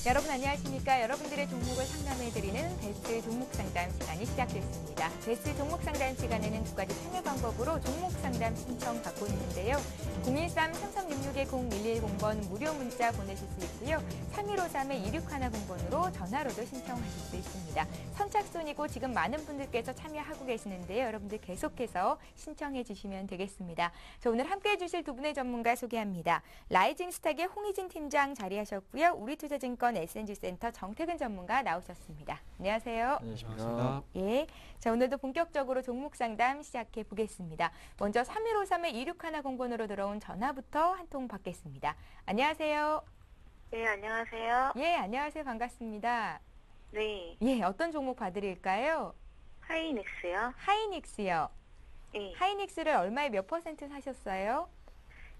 여러분 안녕하십니까? 여러분들의 종목을 상담해드리는 베스트 종목 상담 시간이 시작됐습니다. 베스트 종목 상담 시간에는 두 가지 참여 방법으로 종목 상담 신청 받고 있는데요. 013-3366-0110번 무료 문자 보내실 수 있고요. 3153-2610번으로 전화로도 신청하실 수 있습니다. 선착순이고 지금 많은 분들께서 참여하고 계시는데요. 여러분들 계속해서 신청해 주시면 되겠습니다. 자, 오늘 함께해 주실 두 분의 전문가 소개합니다. 라이징 스탁의 홍희진 팀장 자리하셨고요. 우리투자증권 SNG센터 정태근 전문가 나오셨습니다. 안녕하세요. 안녕하십니까. 예, 자 오늘도 본격적으로 종목 상담 시작해 보겠습니다. 먼저 3153-2610번으로 들어온 전화부터 한 통 받겠습니다. 안녕하세요. 네, 안녕하세요. 예, 안녕하세요. 반갑습니다. 네, 예, 어떤 종목 봐드릴까요? 하이닉스요. 하이닉스요. 네, 하이닉스를 얼마에 몇 퍼센트 사셨어요?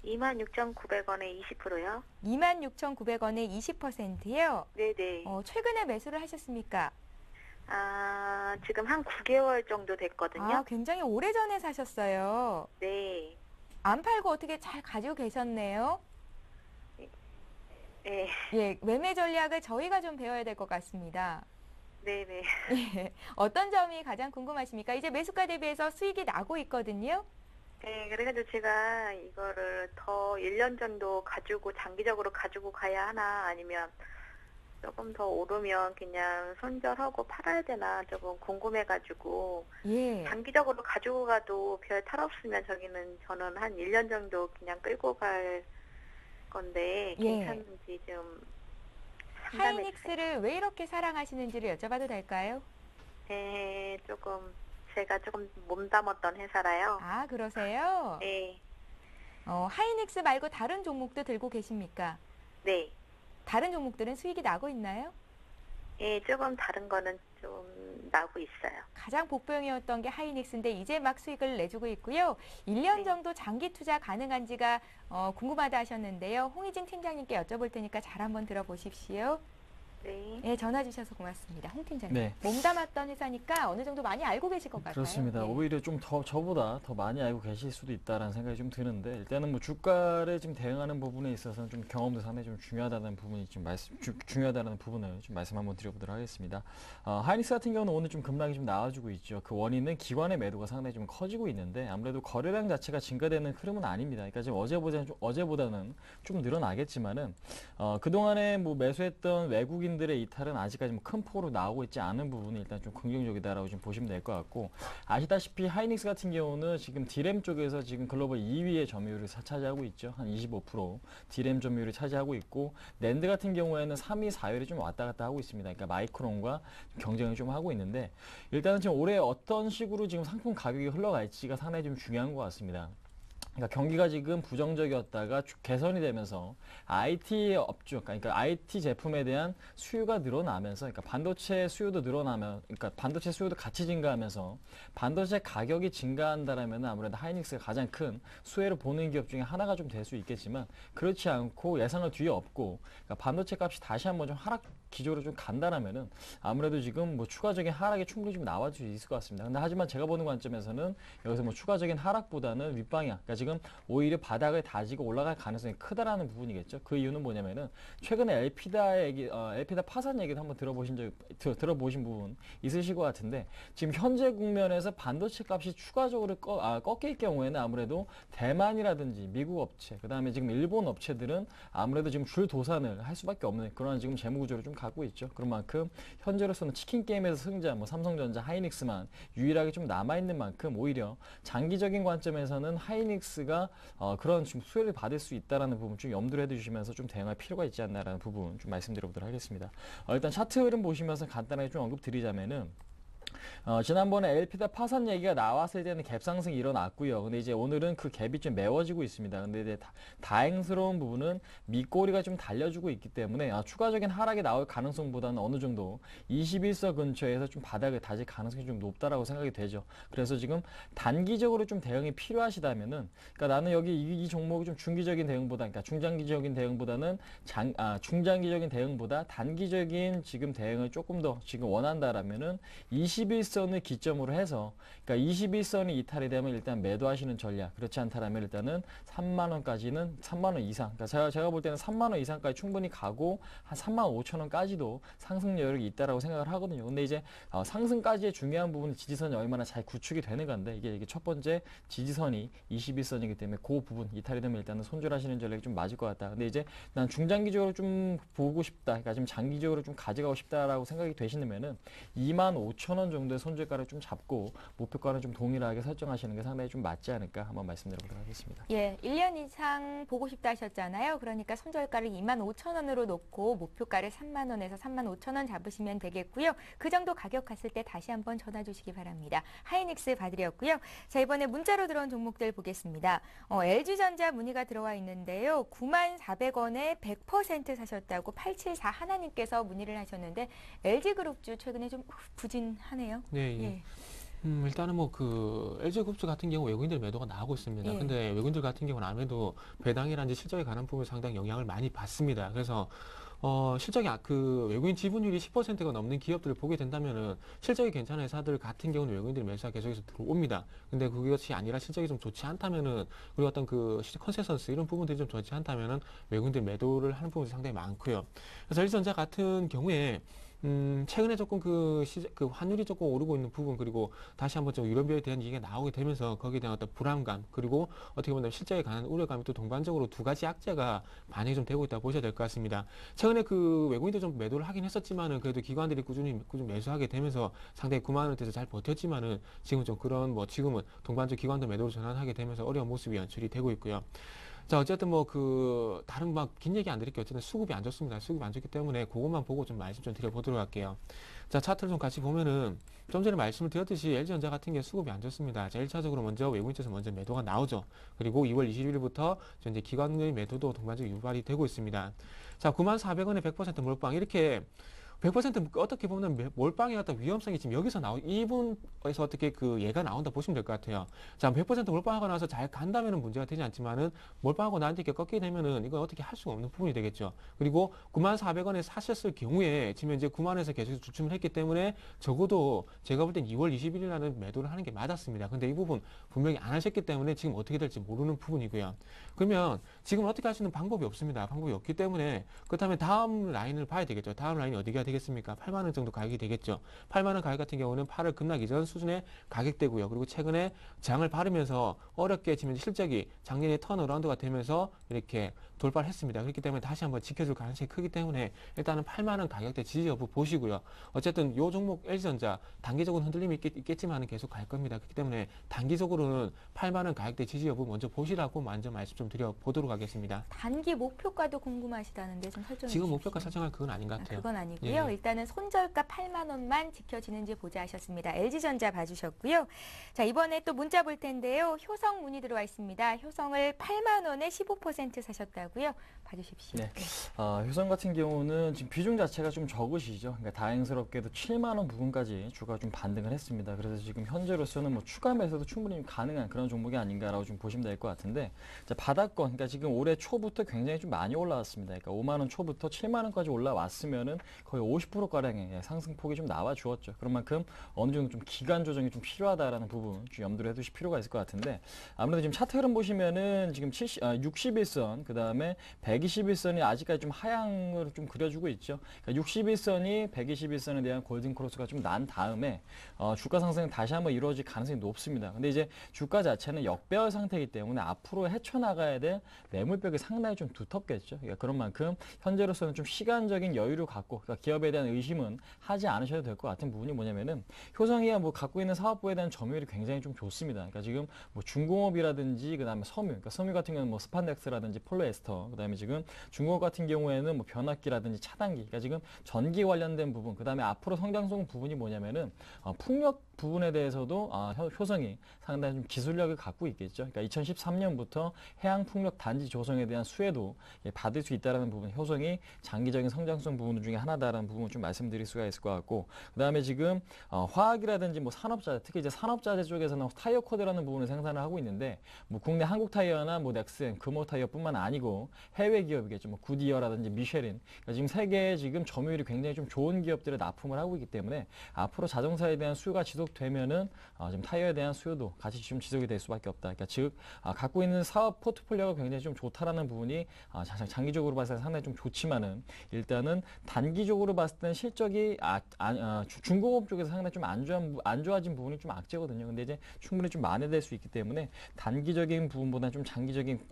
26,900원에 20%요. 26,900원에 20%요? 네네. 최근에 매수를 하셨습니까? 지금 한 9개월 정도 됐거든요. 굉장히 오래전에 사셨어요. 네, 안 팔고 어떻게 잘 가지고 계셨네요. 네, 예, 매매 전략을 저희가 좀 배워야 될 것 같습니다. 네네. 예, 어떤 점이 가장 궁금하십니까? 이제 매수가 대비해서 수익이 나고 있거든요. 네, 그래가지고 제가 이거를 더 1년 정도 장기적으로 가지고 가야 하나, 아니면 조금 더 오르면 그냥 손절하고 팔아야 되나 조금 궁금해가지고, 예. 장기적으로 가지고 가도 별 탈 없으면 저는 한 1년 정도 그냥 끌고 갈 건데, 예. 괜찮은지 좀 상담해 주세요. 하이닉스를 왜 이렇게 사랑하시는지를 여쭤봐도 될까요? 네, 제가 조금 몸담았던 회사라요. 그러세요? 네, 하이닉스 말고 다른 종목도 들고 계십니까? 네. 다른 종목들은 수익이 나고 있나요? 예, 조금 다른 거는 좀 나고 있어요. 가장 복병이었던 게 하이닉스인데 이제 막 수익을 내주고 있고요. 1년 네. 정도 장기 투자 가능한지가 궁금하다 하셨는데요. 홍희진 팀장님께 여쭤볼 테니까 잘 한번 들어보십시오. 네. 네, 전화 주셔서 고맙습니다. 홍 팀장님. 네. 몸담았던 회사니까 어느 정도 많이 알고 계실 것 같아요. 그렇습니다. 네. 오히려 좀 저보다 더 많이 알고 계실 수도 있다라는 생각이 좀 드는데, 일단은 뭐 주가를 지금 대응하는 부분에 있어서는 좀 경험도 상당히 좀 중요하다는 부분을 좀 말씀 한번 드려보도록 하겠습니다. 하이닉스 같은 경우는 오늘 좀 급락이 좀 나와주고 있죠. 그 원인은 기관의 매도가 상당히 좀 커지고 있는데, 아무래도 거래량 자체가 증가되는 흐름은 아닙니다. 그러니까 지금 어제보다는 좀 늘어나겠지만은, 그동안에 뭐 매수했던 외국인들의 이탈은 아직까지 뭐 큰 폭으로 나오고 있지 않은 부분이 일단 좀 긍정적이다라고 좀 보시면 될 것 같고, 아시다시피 하이닉스 같은 경우는 지금 D램 쪽에서 지금 글로벌 2위의 점유율을 차지하고 있죠. 한 25% D램 점유율을 차지하고 있고, 낸드 같은 경우에는 3위, 4위를 좀 왔다 갔다 하고 있습니다. 그러니까 마이크론과 경쟁을 좀 하고 있는데, 일단은 지금 올해 어떤 식으로 지금 상품 가격이 흘러갈지가 상당히 좀 중요한 것 같습니다. 그러니까 경기가 지금 부정적이었다가 개선이 되면서 IT 업종, 그러니까 IT 제품에 대한 수요가 늘어나면서, 그러니까 반도체 수요도 같이 증가하면서 반도체 가격이 증가한다라면 아무래도 하이닉스가 가장 큰 수혜를 보는 기업 중에 하나가 좀 될 수 있겠지만, 그렇지 않고 예상을 뒤엎고, 그러니까 반도체 값이 다시 한번 좀 하락 기조로 좀 간다라면은 아무래도 지금 뭐 추가적인 하락이 충분히 좀 나와줄 수 있을 것 같습니다. 근데 하지만 제가 보는 관점에서는 여기서 뭐 추가적인 하락보다는 윗방향, 그러니까 지금 오히려 바닥을 다지고 올라갈 가능성이 크다라는 부분이겠죠. 그 이유는 뭐냐면은 최근에 엘피다 파산 얘기도 한번 들어보신 부분 있으실 것 같은데, 지금 현재 국면에서 반도체 값이 추가적으로 꺾일 경우에는 아무래도 대만이라든지 미국 업체, 그 다음에 지금 일본 업체들은 아무래도 지금 줄 도산을 할 수밖에 없는 그런 지금 재무 구조를 좀 갖고 있죠. 그런 만큼 현재로서는 치킨 게임에서 승자, 뭐 삼성전자, 하이닉스만 유일하게 좀 남아있는 만큼 오히려 장기적인 관점에서는 하이닉스가 그런 좀 수혜를 받을 수 있다라는 부분 좀 염두를 해두시면서 좀 대응할 필요가 있지 않나라는 부분 좀 말씀드려보도록 하겠습니다. 일단 차트 흐름 보시면서 간단하게 좀 언급드리자면은, 지난번에 엘피다 파산 얘기가 나왔을 때는 갭 상승이 일어났고요. 근데 이제 오늘은 그 갭이 좀 메워지고 있습니다. 근데 이제 다행스러운 부분은 밑꼬리가 좀 달려주고 있기 때문에 추가적인 하락이 나올 가능성보다는 어느 정도 21서 근처에서 좀 바닥을 다질 가능성이 좀 높다라고 생각이 되죠. 그래서 지금 단기적으로 좀 대응이 필요하시다면은, 그러니까 나는 여기 이 종목이 좀 중기적인 대응보다, 그러니까 중장기적인 대응보다는 중장기적인 대응보다 단기적인 지금 대응을 조금 더 지금 원한다라면은 20 21선을 기점으로 해서 그러니까 21선이 이탈이 되면 일단 매도하시는 전략. 그렇지 않다라면 일단은 3만 원까지는 3만 원 이상. 그러니까 제가 볼 때는 3만 원 이상까지 충분히 가고 한 3만 5천 원까지도 상승 여력이 있다라고 생각을 하거든요. 근데 이제 상승까지의 중요한 부분은 지지선이 얼마나 잘 구축이 되는 건데 이게 첫 번째 지지선이 21선이기 때문에 그 부분 이탈이 되면 일단은 손절하시는 전략이 좀 맞을 것 같다. 근데 이제 난 중장기적으로 좀 보고 싶다. 그러니까 좀 장기적으로 좀 가져가고 싶다라고 생각이 되시면은 2만 5천 원 정도의 손절가를 좀 잡고 목표가는 좀 동일하게 설정하시는 게 상당히 좀 맞지 않을까 한번 말씀드려보도록 하겠습니다. 예, 1년 이상 보고 싶다 하셨잖아요. 그러니까 손절가를 2만 5천 원으로 놓고 목표가를 3만 원에서 3만 5천 원 잡으시면 되겠고요. 그 정도 가격 갔을 때 다시 한번 전화 주시기 바랍니다. 하이닉스 봐드렸고요. 자, 이번에 문자로 들어온 종목들 보겠습니다. LG전자 문의가 들어와 있는데요. 9만 400원에 100% 사셨다고 874 하나님께서 문의를 하셨는데 LG그룹주 최근에 좀 부진하네요. 네, 예. 예. 일단은 뭐 그 LG그룹주 같은 경우 외국인들 매도가 나오고 있습니다. 예. 근데 외국인들 같은 경우는 아무래도 배당이라든지 실적에 관한 부분에 상당히 영향을 많이 받습니다. 그래서 실적이 그 외국인 지분율이 10%가 넘는 기업들을 보게 된다면은 실적이 괜찮은 회사들 같은 경우는 외국인들이 매수가 계속해서 들어옵니다. 근데 그것이 아니라 실적이 좀 좋지 않다면은 그리고 어떤 그 컨센서스 이런 부분들이 좀 좋지 않다면은 외국인들이 매도를 하는 부분이 상당히 많고요. 그래서 LG전자 같은 경우에 최근에 조금 그 환율이 조금 오르고 있는 부분, 그리고 다시 한번 좀 유럽에 대한 얘기가 나오게 되면서 거기에 대한 어떤 불안감, 그리고 어떻게 보면 실제에 관한 우려감이 또 동반적으로 두 가지 악재가 반영이 좀 되고 있다고 보셔야 될 것 같습니다. 최근에 그 외국인도 좀 매도를 하긴 했었지만은 그래도 기관들이 꾸준히 매수하게 되면서 상당히 9만 원대에서 잘 버텼지만은 지금 좀 그런 지금은 동반적 기관도 매도로 전환하게 되면서 어려운 모습이 연출이 되고 있고요. 자, 어쨌든 다른 긴 얘기 안 드릴게요. 어쨌든 수급이 안 좋습니다. 수급이 안 좋기 때문에 그것만 보고 좀 말씀 좀 드려보도록 할게요. 자, 차트를 좀 같이 보면은 좀 전에 말씀을 드렸듯이 LG전자 같은 경우 수급이 안 좋습니다. 자, 1차적으로 먼저 외국인 쪽에서 먼저 매도가 나오죠. 그리고 2월 20일부터 이제 기관의 매도도 동반적으로 유발이 되고 있습니다. 자, 94,400원에 100% 몰빵 이렇게 100% 어떻게 보면 몰빵의 어떤 위험성이 지금 여기서 이분에서 어떻게 그 예가 나온다 보시면 될 것 같아요. 자, 100% 몰빵하고 나서 잘 간다면은 문제가 되지 않지만은 몰빵하고 나한테 이렇게 꺾이게 되면은 이건 어떻게 할 수가 없는 부분이 되겠죠. 그리고 94,400원에 사셨을 경우에 지금 이제 9만원에서 계속 주춤을 했기 때문에 적어도 제가 볼 땐 2월 21일날은 매도를 하는 게 맞았습니다. 근데 이 부분 분명히 안 하셨기 때문에 지금 어떻게 될지 모르는 부분이고요. 그러면 지금 어떻게 할 수 있는 방법이 없습니다. 방법이 없기 때문에 그렇다면 다음 라인을 봐야 되겠죠. 다음 라인이 어디가 되겠습니까? 8만 원 정도 가격이 되겠죠. 8만 원 가격 같은 경우는 8월 급락 이전 수준의 가격대고요. 그리고 최근에 장을 바르면서 어렵게 지금 실적이 작년에 턴어라운드가 되면서 이렇게 돌파를 했습니다. 그렇기 때문에 다시 한번 지켜줄 가능성이 크기 때문에 일단은 8만 원 가격대 지지 여부 보시고요. 어쨌든 요 종목 LG전자 단기적으로는 흔들림이 있겠지만 계속 갈 겁니다. 그렇기 때문에 단기적으로는 8만 원 가격대 지지 여부 먼저 보시라고 먼저 말씀 좀 드려보도록 하겠습니다. 단기 목표가도 궁금하시다는데 좀 설정해 지금 주십시오. 목표가 설정할 그건 아닌 것 같아요. 그건 아니고요. 예. 일단은 손절가 8만 원만 지켜지는지 보자 하셨습니다. LG전자 봐주셨고요. 자, 이번에 또 문자 볼 텐데요. 효성 문의 들어와 있습니다. 효성을 8만 원에 15% 사셨다고요. 봐주십시오. 네. 효성 같은 경우는 지금 비중 자체가 좀 적으시죠. 그러니까 다행스럽게도 7만 원 부근까지 주가가 좀 반등을 했습니다. 그래서 지금 현재로서는 추가 매수도 충분히 가능한 그런 종목이 아닌가라고 좀 보시면 될 것 같은데, 자, 바닥권, 그러니까 지금 올해 초부터 굉장히 좀 많이 올라왔습니다. 그러니까 5만 원 초부터 7만 원까지 올라왔으면은 거의 50%가량의 상승폭이 좀 나와 주었죠. 그런 만큼 어느 정도 좀 기간 조정이 좀 필요하다라는 부분 좀 염두를 해두실 필요가 있을 것 같은데, 아무래도 지금 차트 흐름 보시면은 지금 61선, 그 다음에 121선이 아직까지 좀 하향으로 좀 그려주고 있죠. 그러니까 61선이 121선에 대한 골든 크로스가 좀 난 다음에 주가 상승이 다시 한번 이루어질 가능성이 높습니다. 근데 이제 주가 자체는 역배열 상태이기 때문에 앞으로 헤쳐나가야 될 매물벽이 상당히 좀 두텁겠죠. 그러니까 그런 만큼 현재로서는 좀 시간적인 여유를 갖고, 그러니까 기업에 대한 의심은 하지 않으셔도 될 것 같은 부분이 뭐냐면은 효성이가 갖고 있는 사업부에 대한 점유율이 굉장히 좀 좋습니다. 그러니까 지금 중공업이라든지 그다음에 섬유, 그러니까 섬유 같은 경우는 스판덱스라든지 폴리에스터, 그다음에 지금 중공업 같은 경우에는 변압기라든지 차단기, 그러니까 지금 전기 관련된 부분, 그다음에 앞으로 성장성 부분이 뭐냐면은 풍력 부분에 대해서도 효성이 상당히 좀 기술력을 갖고 있겠죠. 그러니까 2013년부터 해양 풍력 단지 조성에 대한 수혜도 받을 수 있다라는 부분, 효성이 장기적인 성장성 부분 중에 하나다라는 부분을 좀 말씀드릴 수가 있을 것 같고, 그다음에 지금 화학이라든지 뭐 산업자재, 특히 이제 산업자재 쪽에서는 타이어 코드라는 부분을 생산을 하고 있는데, 뭐 국내 한국 타이어나 뭐 넥센, 금호 타이어뿐만 아니고 해외 기업이겠죠. 뭐 구디어라든지 미쉐린, 그러니까 지금 세계에 지금 점유율이 굉장히 좀 좋은 기업들을 납품을 하고 있기 때문에 앞으로 자동차에 대한 수요가 지속되면은 지금 타이어에 대한 수요도 같이 좀 지속이 될 수밖에 없다. 그러니까 즉 갖고 있는 사업 포트폴리오가 굉장히 좀 좋다라는 부분이 장기적으로 봤을 때 상당히 좀 좋지만은, 일단은 단기적으로 봤을 때는 실적이 중공업 쪽에서 상당히 좀 안 좋아진 부분이 좀 악재거든요. 근데 이제 충분히 좀 만회될 수 있기 때문에 단기적인 부분보다는 좀 장기적인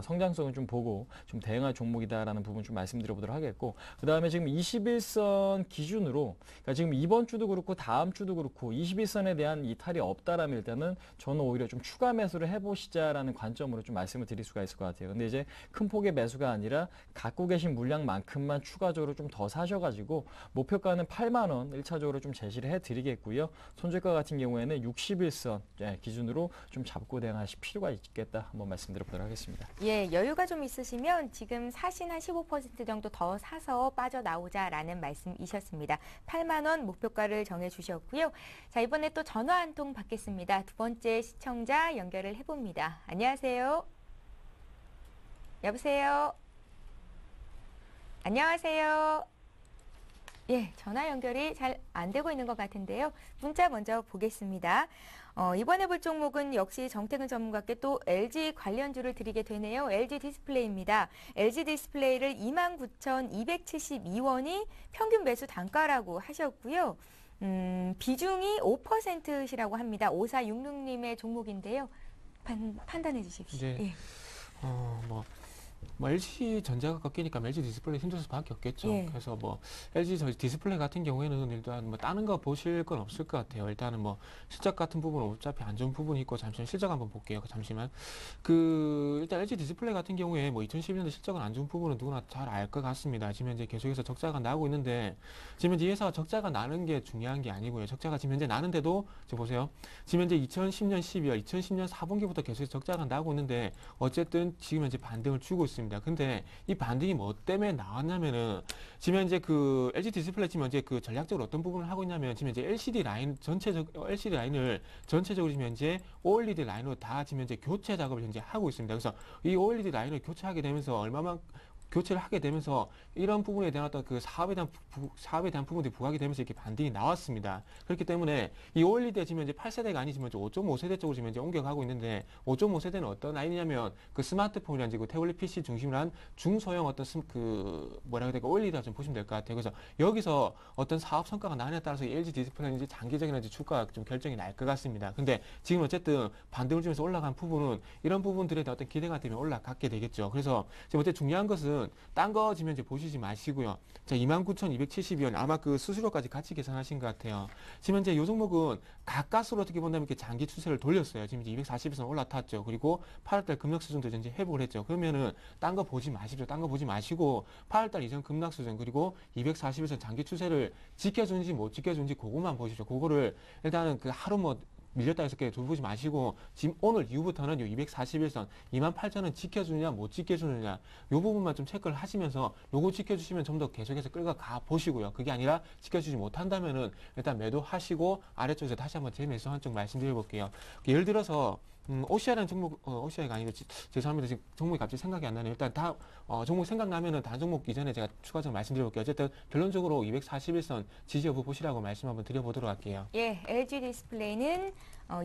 성장성을 좀 보고 좀 대응할 종목이다라는 부분 좀 말씀드려보도록 하겠고, 그 다음에 지금 21선 기준으로, 그러니까 지금 이번 주도 그렇고 다음 주도 그렇고 21선에 대한 이탈이 없다라면 일단은 저는 오히려 좀 추가 매수를 해보시자라는 관점으로 좀 말씀을 드릴 수가 있을 것 같아요. 근데 이제 큰 폭의 매수가 아니라 갖고 계신 물량만큼만 추가적으로 좀 더 사셔가지고 목표가는 8만 원 1차적으로 좀 제시를 해드리겠고요. 손절가 같은 경우에는 61선 기준으로 좀 잡고 대응하실 필요가 있겠다, 한번 말씀드려보도록 하겠습니다. 예, 여유가 좀 있으시면 지금 사신 한 15% 정도 더 사서 빠져나오자라는 말씀이셨습니다. 8만 원 목표가를 정해주셨고요. 자, 이번에 또 전화 한 통 받겠습니다. 두 번째 시청자 연결을 해봅니다. 안녕하세요. 여보세요. 안녕하세요. 예, 전화 연결이 잘 안 되고 있는 것 같은데요. 문자 먼저 보겠습니다. 이번에 볼 종목은 역시 정태근 전문가께 또 LG 관련주를 드리게 되네요. LG 디스플레이입니다. LG 디스플레이를 29,272원이 평균 매수 단가라고 하셨고요. 비중이 5%시라고 합니다. 5466님의 종목인데요. 판단해 주십시오. 네. 예. LG 전자가 꺾이니까 LG 디스플레이 힘들 수밖에 없겠죠. 예. 그래서 뭐 LG 디스플레이 같은 경우에는 일단 뭐 다른 거 보실 건 없을 것 같아요. 일단은 뭐 실적 같은 부분은 어차피 안 좋은 부분이 있고, 잠시만 실적 한번 볼게요. 잠시만. 일단 LG 디스플레이 같은 경우에 뭐 2011년도 실적은 안 좋은 부분은 누구나 잘 알 것 같습니다. 지금 현재 계속해서 적자가 나고 있는데, 지금 현재 이 회사가 적자가 나는 게 중요한 게 아니고요. 적자가 지금 현재 나는데도 지금 보세요. 지금 현재 2010년 12월, 2010년 4분기부터 계속해서 적자가 나고 있는데 어쨌든 지금 현재 반등을 주고 있습니다. 근데 이 반등이 뭐 때문에 나왔냐면은, 지금 현재 그 LG 디스플레이 지금 현재 그 전략적으로 어떤 부분을 하고 있냐면, 지금 현재 LCD 라인을 전체적으로 지금 현재 OLED 라인으로 다 지금 현재 교체 작업을 현재 하고 있습니다. 그래서 이 OLED 라인을 교체하게 되면서 교체를 하게 되면서 이런 부분에 대한 어떤 그 사업에 대한 부분들이 부각이 되면서 이렇게 반등이 나왔습니다. 그렇기 때문에 이 OLED 지금 현재 8세대가 아니지만 5.5세대 쪽으로 지금 현재 옮겨가고 있는데, 5.5세대는 어떤 라인이냐면 그 스마트폰이라든지 그 태블릿 PC 중심으로 한 중소형 어떤 OLED라 좀 보시면 될 것 같아요. 그래서 여기서 어떤 사업 성과가 나느냐에 따라서 LG 디스플레이는 이제 장기적인 주가가 좀 결정이 날 것 같습니다. 근데 지금 어쨌든 반등을 주면서 올라간 부분은 이런 부분들에 대한 어떤 기대가 되면 올라가게 되겠죠. 그래서 지금 어쨌든 중요한 것은 딴 거 지금 이제 보시지 마시고요. 자, 29,272원 아마 그 수수료까지 같이 계산하신 것 같아요. 지금 현재 이 종목은 가까스로 어떻게 본다면 이렇게 장기 추세를 돌렸어요. 지금 이제 240에서 올라탔죠. 그리고 8월달 급락 수준도 이제 회복을 했죠. 그러면은 딴 거 보지 마십시오. 딴 거 보지 마시고 8월달 이전 급락 수준 그리고 240에서 장기 추세를 지켜주는지 못 지켜주는지 그것만 보십시오. 그거를 일단은 그 하루 뭐 밀렸다 해서 이렇게 돌보지 마시고, 지금 오늘 이후부터는 요 241선 28,000원 지켜주느냐 못 지켜주느냐 요 부분만 좀 체크를 하시면서 요거 지켜주시면 좀 더 계속해서 끌어가 보시고요. 그게 아니라 지켜주지 못한다면은 일단 매도하시고 아래쪽에서 다시 한번 재매수 한쪽 말씀드려 볼게요. 예를 들어서 OCI라는 종목, OCI가 아니고 죄송합니다. 지금 종목이 갑자기 생각이 안 나네요. 일단 종목 생각나면은 다른 종목 이전에 제가 추가적으로 말씀드려볼게요. 어쨌든 결론적으로 241선 지지 여부 보시라고 말씀 한번 드려보도록 할게요. 예, LG 디스플레이는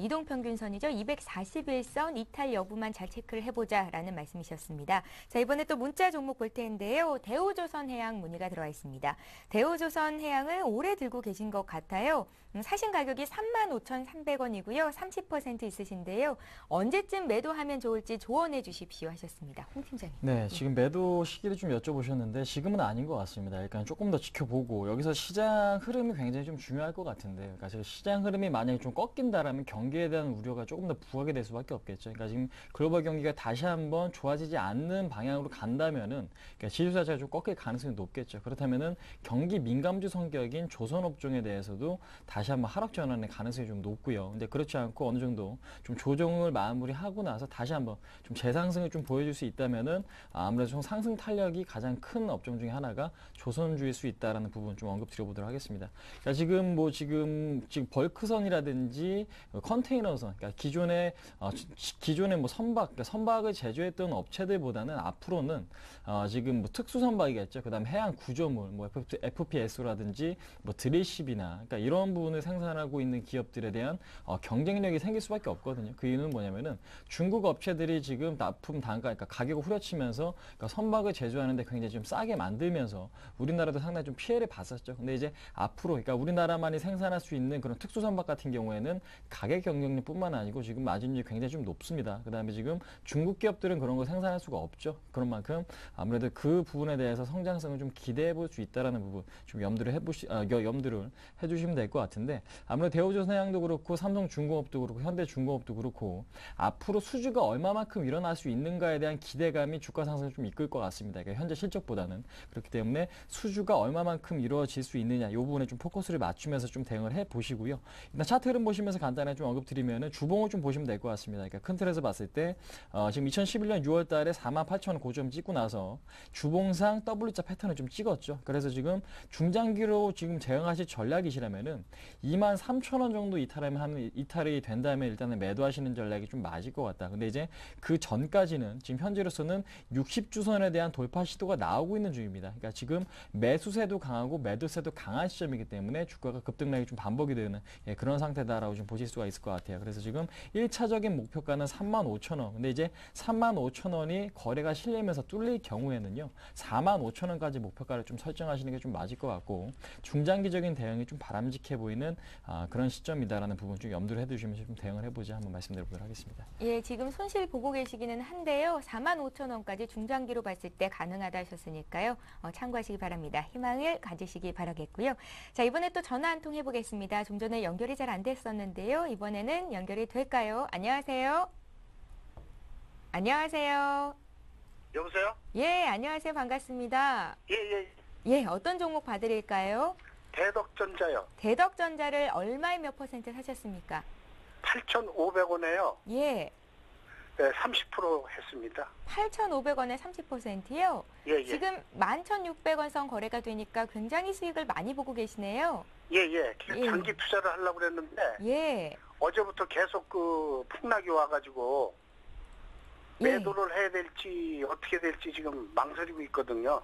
이동평균선이죠. 241선 이탈 여부만 잘 체크를 해보자라는 말씀이셨습니다. 자, 이번에 또 문자 종목 볼 텐데요. 대우조선해양 문의가 들어와 있습니다. 대우조선해양을 오래 들고 계신 것 같아요. 사신 가격이 35,300원이고요. 30% 있으신데요. 언제쯤 매도하면 좋을지 조언해 주십시오 하셨습니다. 홍 팀장님. 네, 지금 매도 시기를 좀 여쭤보셨는데 지금은 아닌 것 같습니다. 그러니까 조금 더 지켜보고, 여기서 시장 흐름이 굉장히 좀 중요할 것 같은데, 그러니까 시장 흐름이 만약에 좀 꺾인다라면 경기에 대한 우려가 조금 더 부각이 될 수밖에 없겠죠. 그러니까 지금 글로벌 경기가 다시 한번 좋아지지 않는 방향으로 간다면은 그러니까 지수 자체가 좀 꺾일 가능성이 높겠죠. 그렇다면은 경기 민감주 성격인 조선업종에 대해서도 다시 한번 하락 전환의 가능성이 좀 높고요. 근데 그렇지 않고 어느 정도 좀 조정을 마무리하고 나서 다시 한번 좀 재상승을 좀 보여줄 수 있다면은 아무래도 좀 상승 탄력이 가장 큰 업종 중에 하나가 조선주일 수 있다라는 부분 좀 언급드려보도록 하겠습니다. 그러니까 지금 벌크선이라든지 컨테이너선, 그러니까 기존에 뭐 그러니까 선박을 제조했던 업체들보다는 앞으로는 지금 뭐 특수 선박이겠죠. 그다음 해양 구조물, 뭐 FPS라든지 뭐 드릴십이나 그러니까 이런 부분을 생산하고 있는 기업들에 대한 경쟁력이 생길 수밖에 없거든요. 그 이유는 뭐냐면은 중국 업체들이 지금 납품 단가, 그러니까 가격을 후려치면서 그러니까 선박을 제조하는데 굉장히 좀 싸게 만들면서 우리나라도 상당히 좀 피해를 봤었죠. 근데 이제 앞으로 그러니까 우리나라만이 생산할 수 있는 그런 특수 선박 같은 경우에는 가격 경쟁력뿐만 아니고 지금 마진율이 굉장히 좀 높습니다. 그다음에 지금 중국 기업들은 그런 거 생산할 수가 없죠. 그런 만큼 아무래도 그 부분에 대해서 성장성을 좀 기대해 볼 수 있다라는 부분 좀 염두를 해주시면 될 것 같은데 아무래도 대우조선해양도 그렇고 삼성중공업도 그렇고 현대중공업도 그렇고 앞으로 수주가 얼마만큼 일어날 수 있는가에 대한 기대감이 주가 상승을 좀 이끌 것 같습니다. 그러니까 현재 실적보다는 그렇기 때문에 수주가 얼마만큼 이루어질 수 있느냐 이 부분에 좀 포커스를 맞추면서 좀 대응을 해 보시고요. 일단 차트 흐름 보시면서 간단하게 좀 언급드리면은 주봉을 좀 보시면 될 것 같습니다. 그러니까 큰 틀에서 봤을 때 지금 2011년 6월 달에 48,000원 고점 찍고 나서 주봉상 W자 패턴을 좀 찍었죠. 그래서 지금 중장기로 지금 대응하실 전략이시라면은 23,000원 정도 이탈이 된다면 일단은 매도하시는 전략이 좀 맞을 것 같다. 근데 이제 그 전까지는 지금 현재로서는 60주선에 대한 돌파 시도가 나오고 있는 중입니다. 그러니까 지금 매수세도 강하고 매도세도 강한 시점이기 때문에 주가가 급등락이 좀 반복이 되는 그런 상태다라고 좀 보실 수가 있을 것 같아요. 그래서 지금 1차적인 목표가는 35,000원. 근데 이제 35,000원이 거래가 실리면서 뚫릴 경우에는요. 45,000원까지 목표가를 좀 설정하시는 게 좀 맞을 것 같고 중장기적인 대응이 좀 바람직해 보이는 그런 시점이다라는 부분 좀 염두를 해두시면서 좀 대응을 해보자 한번 말씀드려보도록 하겠습니다. 예, 지금 손실 보고 계시기는 한데요. 45,000원까지 중장기로 봤을 때 가능하다 하셨으니까요. 참고하시기 바랍니다. 희망을 가지시기 바라겠고요. 자, 이번에 또 전화 한 통 해보겠습니다. 좀 전에 연결이 잘 안 됐었는데요. 이번에는 연결이 될까요? 안녕하세요. 안녕하세요. 여보세요? 예, 안녕하세요. 반갑습니다. 예. 예, 어떤 종목 봐드릴까요? 대덕전자요. 대덕전자를 얼마에 몇 퍼센트 사셨습니까? 8,500원에요. 예, 네, 30% 했습니다. 8,500원에 30%요? 예. 지금 11,600원 선 거래가 되니까 굉장히 수익을 많이 보고 계시네요. 예. 장기 투자를 하려고 그랬는데 예. 어제부터 계속 그 폭락이 와가지고 예. 매도를 해야 될지 어떻게 될지 지금 망설이고 있거든요.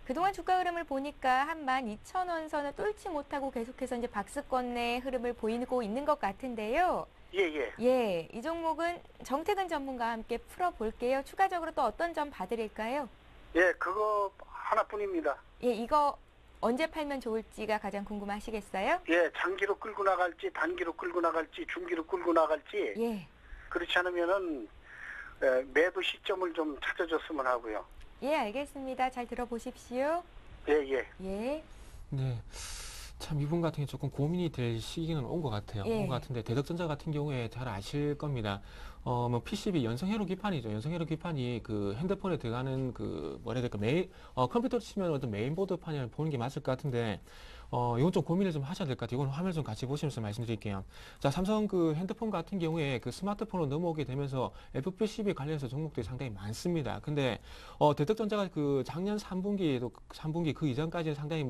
그동안 주가 흐름을 보니까 한 12,000원 선을 뚫지 못하고 계속해서 이제 박스권의 흐름을 보이고 있는 것 같은데요. 예. 예, 이 종목은 정태근 전문가와 함께 풀어볼게요. 추가적으로 또 어떤 점 봐드릴까요? 예, 그거 하나뿐입니다. 예, 이거 언제 팔면 좋을지가 가장 궁금하시겠어요? 예, 장기로 끌고 나갈지 단기로 끌고 나갈지 중기로 끌고 나갈지 예. 그렇지 않으면은 매도 시점을 좀 찾아줬으면 하고요. 예, 알겠습니다. 잘 들어보십시오. 예. 예. 네. 참 이분 같은 경우 조금 고민이 될 시기는 온 것 같아요. 예. 온 것 같은데 대덕전자 같은 경우에 잘 아실 겁니다. 뭐 PCB 연성회로 기판이죠. 연성회로 기판이 그 핸드폰에 들어가는 그 뭐라 해야 될까 컴퓨터로 치면 어떤 메인보드판을 보는 게 맞을 것 같은데 이건 좀 고민을 좀 하셔야 될 것 같아요. 이건 화면 좀 같이 보시면서 말씀드릴게요. 자, 삼성 그 핸드폰 같은 경우에 그 스마트폰으로 넘어오게 되면서 FPCB 관련해서 종목들이 상당히 많습니다. 근데 대덕전자가 그 작년 3분기 그 이전까지는 상당히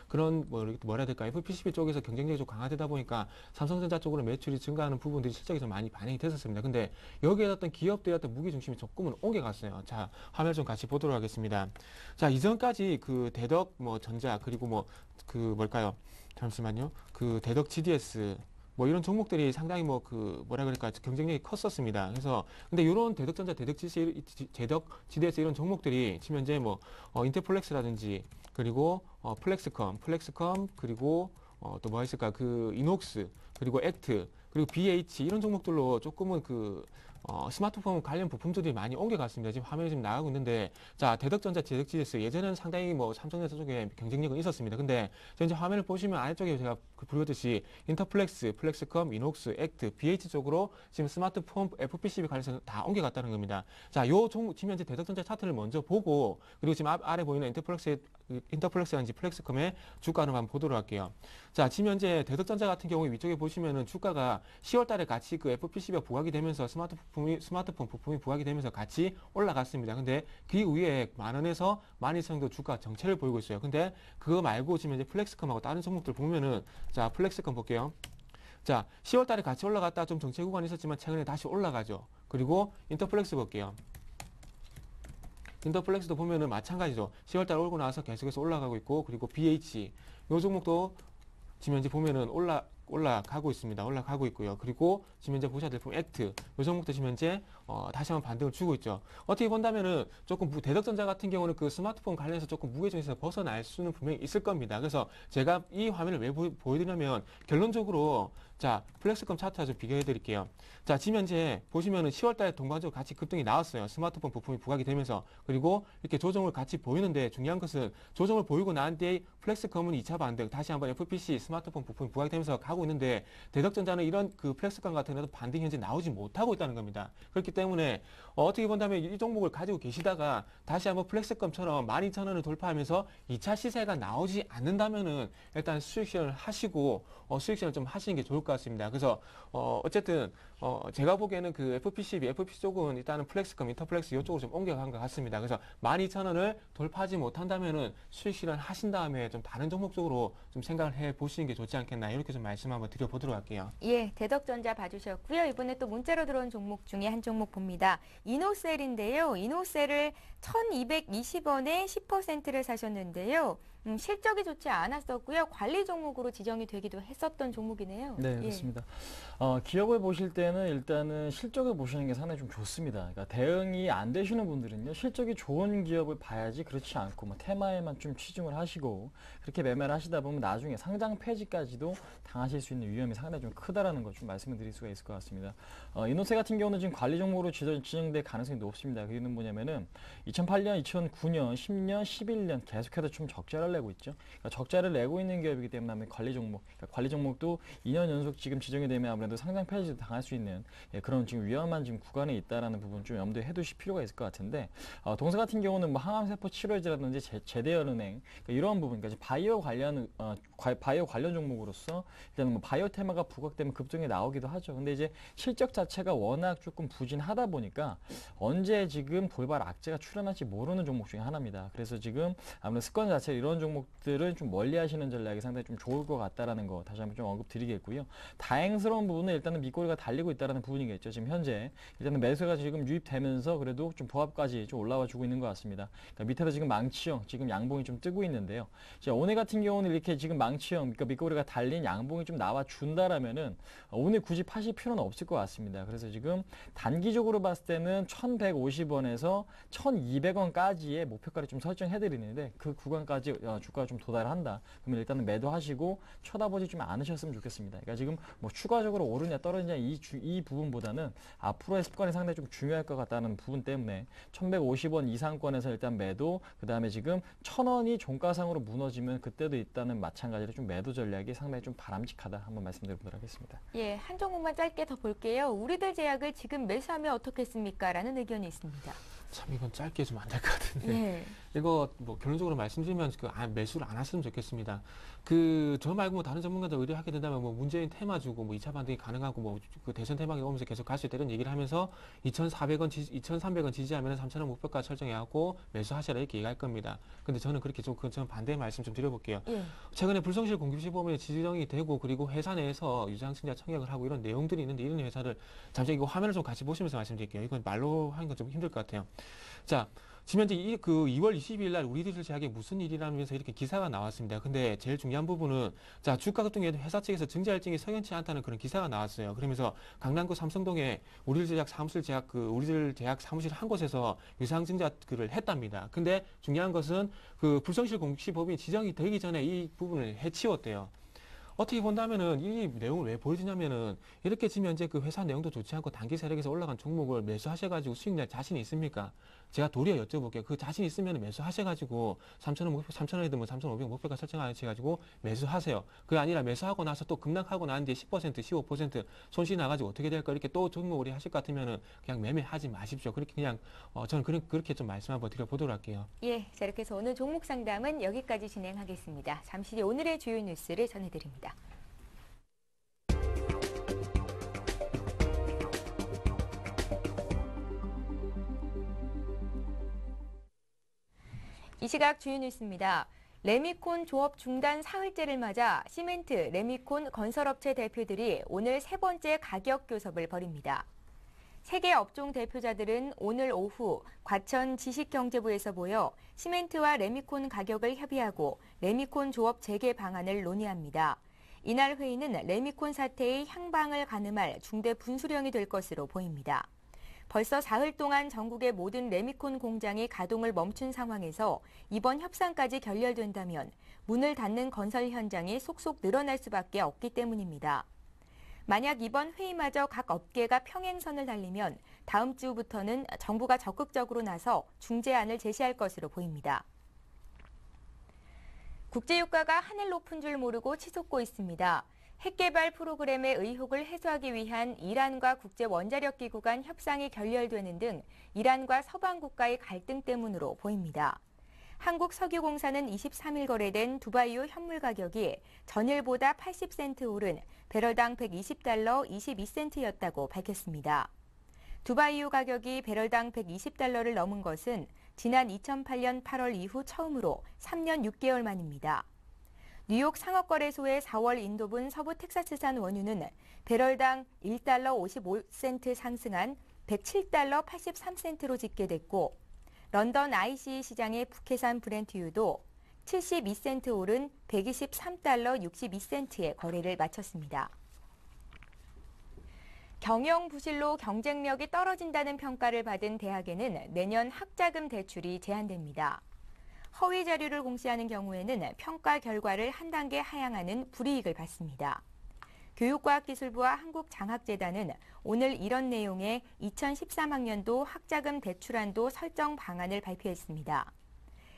그런 뭐라 해야 될까 FPCB 쪽에서 경쟁력이 좀 강화되다 보니까 삼성전자 쪽으로 매출이 증가하는 부분들이 실적에 좀 많이 반영이 됐었습니다. 근데 여기에 어떤 기업들의 어떤 무게 중심이 조금은 옮겨갔어요. 자, 화면 좀 같이 보도록 하겠습니다. 자, 이전까지 그 대덕 전자 그리고 뭘까요? 잠시만요. 그 대덕 GDS 이런 종목들이 상당히 뭐라 그럴까 경쟁력이 컸었습니다. 그래서 근데 이런 대덕전자, 대덕 GDS 이런 종목들이 지금 현재 인텔플렉스라든지 그리고 플렉스컴 그리고 또 뭐 있을까 그 이녹스 그리고 액트 그리고 BH 이런 종목들로 조금은 스마트폰 관련 부품들이 많이 옮겨갔습니다. 지금 화면에 지금 나가고 있는데, 자, 대덕전자, 제덕GS 예전에는 상당히 뭐 삼성전자 쪽에 경쟁력은 있었습니다. 근데 현재 화면을 보시면 아래쪽에 제가 부르듯이 인터플렉스, 플렉스컴, 이녹스, 액트, BH 쪽으로 지금 스마트폰 FPCB 관련해서 다 옮겨갔다는 겁니다. 자, 요 종목 지금 현재 대덕전자 차트를 먼저 보고, 그리고 지금 아래 보이는 인터플렉스라든지 플렉스컴의 주가를 한번 보도록 할게요. 자, 지금 현재 대덕전자 같은 경우에 위쪽에 보시면은 주가가 10월 달에 같이 그 FPCB가 부각이 되면서 스마트폰 부품이 부각이 되면서 같이 올라갔습니다. 근데 그 이후에 10,000원에서 12,000원 정도 주가 정체를 보이고 있어요. 근데 그거 말고 지금 이제 플렉스컴하고 다른 종목들 보면은, 자, 플렉스컴 볼게요. 자, 10월 달에 같이 올라갔다 좀 정체 구간이 있었지만 최근에 다시 올라가죠. 그리고 인터플렉스 볼게요. 인터플렉스도 보면은 마찬가지죠. 10월 달 오고 나서 계속해서 올라가고 있고, 그리고 BH 요 종목도 지금 현재 보면은 올라가고 있습니다. 올라가고 있고요. 그리고 지금 현재 보셔야 될 부분 액트 요 종목도 지금 현재 다시 한번 반등을 주고 있죠. 어떻게 본다면은 조금 대덕전자 같은 경우는 그 스마트폰 관련해서 조금 무게중에서 벗어날 수는 분명히 있을 겁니다. 그래서 제가 이 화면을 왜 보여드리냐면 결론적으로, 자, 플렉스컴 차트 좀 비교해 드릴게요. 자, 지금 현재 보시면은 10월 달에 동반적으로 같이 급등이 나왔어요. 스마트폰 부품이 부각이 되면서. 그리고 이렇게 조정을 같이 보이는데 중요한 것은 조정을 보이고 난 뒤에 플렉스컴은 2차 반등, 다시 한번 FPC 스마트폰 부품이 부각이 되면서 가고 있는데, 대덕전자는 이런 그 플렉스컴 같은 데도 반등이 현재 나오지 못하고 있다는 겁니다. 그렇기 때문에 어떻게 본다면 이 종목을 가지고 계시다가 다시 한번 플렉스컴처럼 12,000원을 돌파하면서 2차 시세가 나오지 않는다면은 일단 수익 실현을 하시고 수익 실현을 좀 하시는 게 좋을 것 같습니다. 그래서 어쨌든 제가 보기에는 그 FPC 쪽은 일단은 플렉스컴, 인터플렉스 이쪽으로 좀 옮겨간 것 같습니다. 그래서 12,000원을 돌파하지 못한다면은 수익 실현 하신 다음에 좀 다른 종목 쪽으로 좀 생각을 해 보시는 게 좋지 않겠나, 이렇게 좀 말씀 한번 드려보도록 할게요. 예, 대덕전자 봐주셨고요. 이번에 또 문자로 들어온 종목 중에 한 종목 봅니다. 이노셀인데요. 이노셀을 1,220원에 10%를 사셨는데요. 실적이 좋지 않았었고요. 관리 종목으로 지정이 되기도 했었던 종목이네요. 네, 예. 그렇습니다. 기업을 보실 때는 일단은 실적을 보시는 게 상당히 좀 좋습니다. 그러니까 대응이 안 되시는 분들은요, 실적이 좋은 기업을 봐야지, 그렇지 않고 뭐 테마에만 좀 치중을 하시고 그렇게 매매를 하시다 보면 나중에 상장 폐지까지도 당하실 수 있는 위험이 상당히 좀 크다라는 걸 좀 말씀을 드릴 수가 있을 것 같습니다. 이노세 같은 경우는 지금 관리 종목으로 지정될 가능성이 높습니다. 그 이유는 뭐냐면은 2008년, 2009년, 10년, 11년 계속해서 좀 적자를 내고 있죠. 그러니까 적자를 내고 있는 기업이기 때문에 관리 종목, 그러니까 관리 종목도 2년 연속 지금 지정이 되면 아무래도 상장 폐지도 당할 수 있는 그런 지금 위험한 지금 구간에 있다라는 부분 좀 염두에 해두실 필요가 있을 것 같은데, 동사 같은 경우는 뭐 항암세포 치료제라든지 제대연은행, 그러니까 이런 부분, 그러니까 바이오 관련 종목으로서 일단은 뭐 바이오 테마가 부각되면 급등이 나오기도 하죠. 근데 이제 실적 자체가 워낙 조금 부진하다 보니까 언제 지금 돌발 악재가 출현할지 모르는 종목 중에 하나입니다. 그래서 지금 아무래도 습관 자체 이런 종목들은 좀 멀리 하시는 전략이 상당히 좀 좋을 것 같다라는 거 다시 한번 좀 언급드리겠고요. 다행스러운 부분은 일단은 밑꼬리가 달리고 있다라는 부분이겠죠. 지금 현재 일단은 매수가 지금 유입되면서 그래도 좀 보합까지 좀 올라와 주고 있는 것 같습니다. 그러니까 밑에도 지금 망치형, 지금 양봉이 좀 뜨고 있는데요. 자, 오늘 같은 경우는 이렇게 지금 망치형, 그러니까 밑꼬리가 달린 양봉이 좀 나와 준다라면은 오늘 굳이 파실 필요는 없을 것 같습니다. 그래서 지금 단기적으로 봤을 때는 1,150원에서 1,200원까지의 목표가를 좀 설정해 드리는데, 그 구간까지 주가가 좀 도달한다. 그러면 일단은 매도하시고 쳐다보지 좀 않으셨으면 좋겠습니다. 그러니까 지금 뭐 추가적으로 오르냐 떨어지냐 이 부분보다는 앞으로의 습관이 상당히 좀 중요할 것 같다는 부분 때문에 1,150원 이상권에서 일단 매도, 그 다음에 지금 1,000원이 종가상으로 무너지면 그때도 있다는 마찬가지로 좀 매도 전략이 상당히 좀 바람직하다, 한번 말씀드리도록 하겠습니다. 예, 한 종목만 짧게 더 볼게요. 우리들 제약을 지금 매수하면 어떻겠습니까? 라는 의견이 있습니다. 참 이건 짧게 좀 안 될 것 같은데. 예. 이거 뭐 결론적으로 말씀드리면 매수를 안 하셨으면 좋겠습니다. 저 말고 뭐 다른 전문가들 의뢰하게 된다면 뭐 문재인 테마 주고 뭐 2차 반등이 가능하고 뭐 그 대선 테마가 오면서 계속 갈 수 있다 이런 얘기를 하면서 2,400원, 2,300원 지지하면 3,000원 목표가 설정해갖고 매수하셔라 이렇게 얘기할 겁니다. 근데 저는 그렇게 저는 반대의 말씀 좀 드려볼게요. 예. 최근에 불성실 공급시보험에 지정이 되고 그리고 회사 내에서 유상증자 청약을 하고 이런 내용들이 있는데, 이런 회사를 잠시 이거 화면을 좀 같이 보시면서 말씀드릴게요. 이건 말로 하는 건 좀 힘들 것 같아요. 자, 지금 현재 2월 22일 날 우리들 제약에 무슨 일이라면서 이렇게 기사가 나왔습니다. 근데 제일 중요한 부분은, 자, 주가 급등에 회사 측에서 증자 일정이 석연치 않다는 그런 기사가 나왔어요. 그러면서 강남구 삼성동에 우리들 제약 사무실 한 곳에서 유상 증자를 했답니다. 근데 중요한 것은 그 불성실 공시법인이 지정이 되기 전에 이 부분을 해치웠대요. 어떻게 본다면은 이 내용을 왜 보여주냐면은 이렇게 지면 이제 그 회사 내용도 좋지 않고 단기 세력에서 올라간 종목을 매수하셔가지고 수익 낼 자신이 있습니까? 제가 도리어 여쭤볼게요. 그 자신 있으면 매수하셔가지고 3,000원 목표, 3,000원이든 뭐 3,500원 목표가 설정 안 하셔가지고 매수하세요. 그게 아니라 매수하고 나서 또 급락하고 난 뒤에 10%, 15% 손실이 나가지고 어떻게 될까 이렇게 또 종목을 하실 것 같으면은 그냥 매매하지 마십시오. 그렇게 그냥 저는 그렇게 좀 말씀 한번 드려보도록 할게요. 예, 자 이렇게 해서 오늘 종목 상담은 여기까지 진행하겠습니다. 잠시 뒤 오늘의 주요 뉴스를 전해드립니다. 이 시각 주요 뉴스입니다. 레미콘 조업 중단 사흘째를 맞아 시멘트, 레미콘 건설업체 대표들이 오늘 세 번째 가격 교섭을 벌입니다. 세계 업종 대표자들은 오늘 오후 과천 지식경제부에서 모여 시멘트와 레미콘 가격을 협의하고 레미콘 조업 재개 방안을 논의합니다. 이날 회의는 레미콘 사태의 향방을 가늠할 중대 분수령이 될 것으로 보입니다. 벌써 사흘 동안 전국의 모든 레미콘 공장이 가동을 멈춘 상황에서 이번 협상까지 결렬된다면 문을 닫는 건설 현장이 속속 늘어날 수밖에 없기 때문입니다. 만약 이번 회의마저 각 업계가 평행선을 달리면 다음 주부터는 정부가 적극적으로 나서 중재안을 제시할 것으로 보입니다. 국제유가가 하늘 높은 줄 모르고 치솟고 있습니다. 핵개발 프로그램의 의혹을 해소하기 위한 이란과 국제원자력기구 간 협상이 결렬되는 등 이란과 서방 국가의 갈등 때문으로 보입니다. 한국석유공사는 23일 거래된 두바이유 현물 가격이 전일보다 80센트 오른 배럴당 120달러 22센트였다고 밝혔습니다. 두바이유 가격이 배럴당 120달러를 넘은 것은 지난 2008년 8월 이후 처음으로 3년 6개월 만입니다. 뉴욕 상업거래소의 4월 인도분 서부 텍사스산 원유는 배럴당 1달러 55센트 상승한 107달러 83센트로 집계됐고 런던 ICE 시장의 북해산 브렌트유도 72센트 오른 123달러 62센트에 거래를 마쳤습니다. 경영 부실로 경쟁력이 떨어진다는 평가를 받은 대학에는 내년 학자금 대출이 제한됩니다. 허위 자료를 공시하는 경우에는 평가 결과를 한 단계 하향하는 불이익을 받습니다. 교육과학기술부와 한국장학재단은 오늘 이런 내용의 2013학년도 학자금 대출한도 설정 방안을 발표했습니다.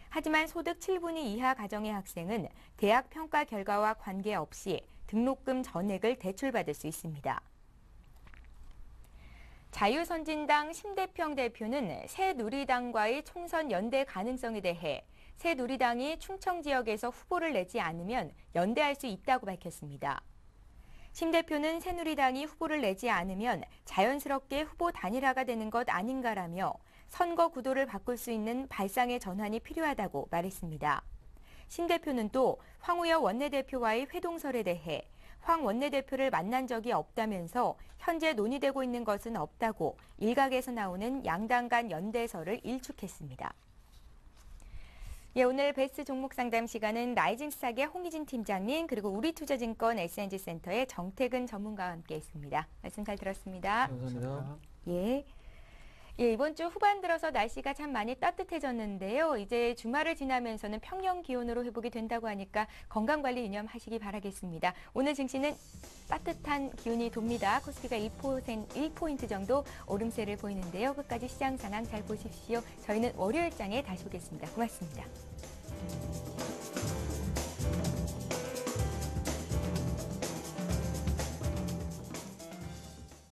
하지만 소득 7분위 이하 가정의 학생은 대학 평가 결과와 관계없이 등록금 전액을 대출받을 수 있습니다. 자유선진당 심대평 대표는 새누리당과의 총선 연대 가능성에 대해 새누리당이 충청 지역에서 후보를 내지 않으면 연대할 수 있다고 밝혔습니다. 심 대표는 새누리당이 후보를 내지 않으면 자연스럽게 후보 단일화가 되는 것 아닌가라며 선거 구도를 바꿀 수 있는 발상의 전환이 필요하다고 말했습니다. 심 대표는 또 황우여 원내대표와의 회동설에 대해 황 원내대표를 만난 적이 없다면서 현재 논의되고 있는 것은 없다고 일각에서 나오는 양당 간 연대설을 일축했습니다. 예, 오늘 베스트 종목 상담 시간은 라이징스탁의 홍희진 팀장님 그리고 우리투자증권 S&G센터의 정태근 전문가와 함께했습니다. 말씀 잘 들었습니다. 감사합니다. 예. 예, 이번 주 후반 들어서 날씨가 참 많이 따뜻해졌는데요. 이제 주말을 지나면서는 평년 기온으로 회복이 된다고 하니까 건강관리 유념하시기 바라겠습니다. 오늘 증시는 따뜻한 기운이 돕니다. 코스피가 1포인트 정도 오름세를 보이는데요. 끝까지 시장 상황 잘 보십시오. 저희는 월요일장에 다시 오겠습니다. 고맙습니다.